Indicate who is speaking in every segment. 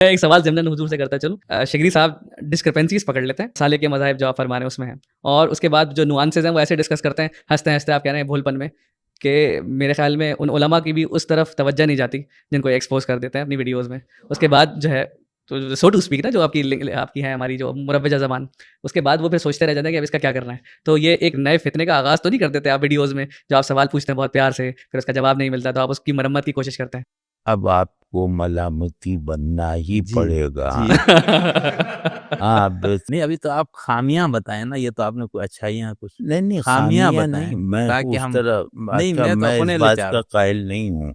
Speaker 1: ایک سوال ضمن حضور سے کرتا چلوں، شگری صاحب ڈسکرپنسیز پکڑ لیتے ہیں سالے کے مذاہب جو آپ فرما رہے ہیں اس میں ہیں، اور اس کے بعد جو نوانسز ہیں وہ ایسے ڈسکس کرتے ہیں ہنستے ہنستے آپ کہہ رہے ہیں بھول پن میں، کہ میرے خیال میں ان علماء کی بھی اس طرف توجہ نہیں جاتی جن کو ایکسپوز کر دیتے ہیں اپنی ویڈیوز میں. اس کے بعد جو ہے تو سو ٹو اسپیک نا، جو آپ کی ہے ہماری جو مروجہ زبان، اس کے بعد وہ پھر سوچتے رہ جاتے ہیں کہ اب اس کا کیا کرنا ہے. تو یہ ایک نئے فتنے کا آغاز تو نہیں کر دیتے آپ ویڈیوز میں، جو آپ سوال پوچھتے ہیں بہت پیار سے، پھر اس کا جواب نہیں ملتا تو آپ اس کی مرمت کی کوشش کرتے ہیں.
Speaker 2: اب آپ کو ملامتی بننا ہی پڑے گا.
Speaker 3: ہاں نہیں، ابھی تو آپ خامیاں بتائیں نا، یہ تو آپ نے کوئی اچھائیاں کچھ
Speaker 2: نہیں
Speaker 3: خامیاں
Speaker 2: نہیں،
Speaker 3: بتائیں
Speaker 2: میں
Speaker 3: تاکہ
Speaker 2: اس
Speaker 3: ہم
Speaker 2: طرح
Speaker 3: نہیں،
Speaker 2: اچھا
Speaker 3: میں تو
Speaker 2: میں اس
Speaker 3: اپنے لیے
Speaker 2: بات
Speaker 3: چاہ
Speaker 2: کا
Speaker 3: رہا
Speaker 2: قائل نہیں ہوں،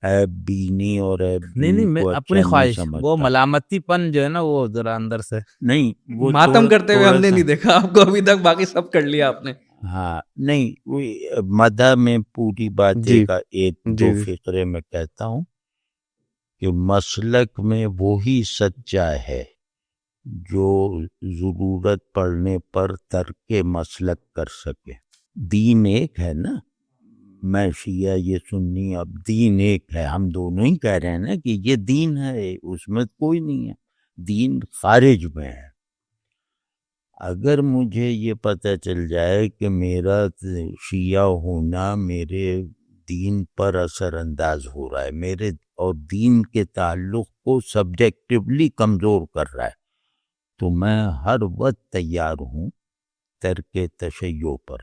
Speaker 2: عیب بینی اور عیب
Speaker 3: نہیں
Speaker 2: جوئی
Speaker 3: میں
Speaker 2: کو
Speaker 3: اپنی
Speaker 2: اچھا نہیں
Speaker 3: خواہش، وہ
Speaker 2: سمجھتا.
Speaker 3: ملامتی پن جو ہے نا وہ ذرا اندر سے
Speaker 2: نہیں وہ
Speaker 1: ماتم کرتے ہوئے ہم نے
Speaker 2: تھوڑا
Speaker 1: نہیں دیکھا آپ کو ابھی تک، باقی سب کر لیا آپ نے.
Speaker 2: ہاں نہیں، مدح میں پوری باتیں کا ایک دو فقرے میں کہتا ہوں کہ مسلک میں وہی سچا ہے جو ضرورت پڑنے پر ترک مسلک کر سکے. دین ایک ہے نا، میں شیعہ یہ سنی، اب دین ایک ہے، ہم دونوں ہی کہہ رہے ہیں نا کہ یہ دین ہے، اس میں کوئی نہیں ہے، دین خارج میں ہے. اگر مجھے یہ پتہ چل جائے کہ میرا شیعہ ہونا میرے دین پر اثر انداز ہو رہا ہے، میرے اور دین کے تعلق کو سبجیکٹیولی کمزور کر رہا ہے، تو میں ہر وقت تیار ہوں ترک تشیع پر.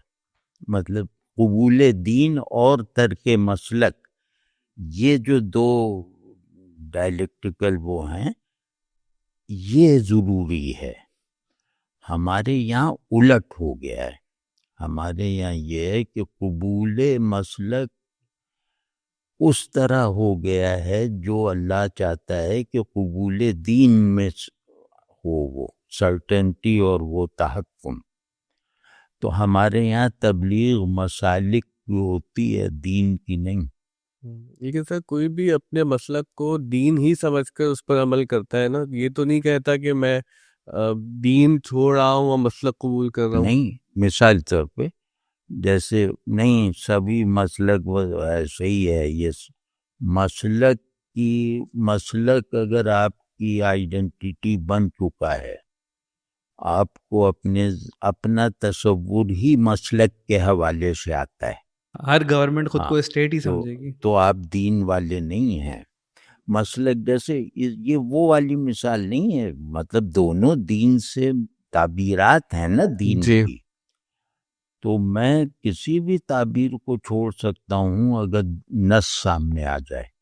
Speaker 2: مطلب قبول دین اور ترک مسلک، یہ جو دو ڈائلیکٹیکل وہ ہیں، یہ ضروری ہے. ہمارے یہاں الٹ ہو گیا ہے. ہمارے یہاں یہ ہے کہ قبول مسلک اس طرح ہو گیا ہے جو اللہ چاہتا ہے کہ قبول دین میں ہو، وہ سرٹنٹی اور وہ تحکم. تو ہمارے یہاں تبلیغ مسالک جو ہوتی ہے دین کی نہیں.
Speaker 4: یہ کہ سر کوئی بھی اپنے مسلک کو دین ہی سمجھ کر اس پر عمل کرتا ہے نا، یہ تو نہیں کہتا کہ میں دین چھوڑ رہا ہوں اور مسلک قبول کر رہا ہوں.
Speaker 2: نہیں، مثال طور پہ جیسے نہیں سبھی مسلک ایسے ہی ہے. یہ مسلک اگر آپ کی آئیڈینٹی بن چکا ہے، آپ کو اپنا تصور ہی مسلک کے حوالے سے آتا ہے.
Speaker 1: ہر گورنمنٹ خود کو اسٹیٹ ہی سمجھے گی،
Speaker 2: تو آپ دین والے نہیں ہیں. مسلک جیسے یہ وہ والی مثال نہیں ہے، مطلب دونوں دین سے تعبیرات ہیں نا دین کی. تو میں کسی بھی تعبیر کو چھوڑ سکتا ہوں اگر نص سامنے آ جائے.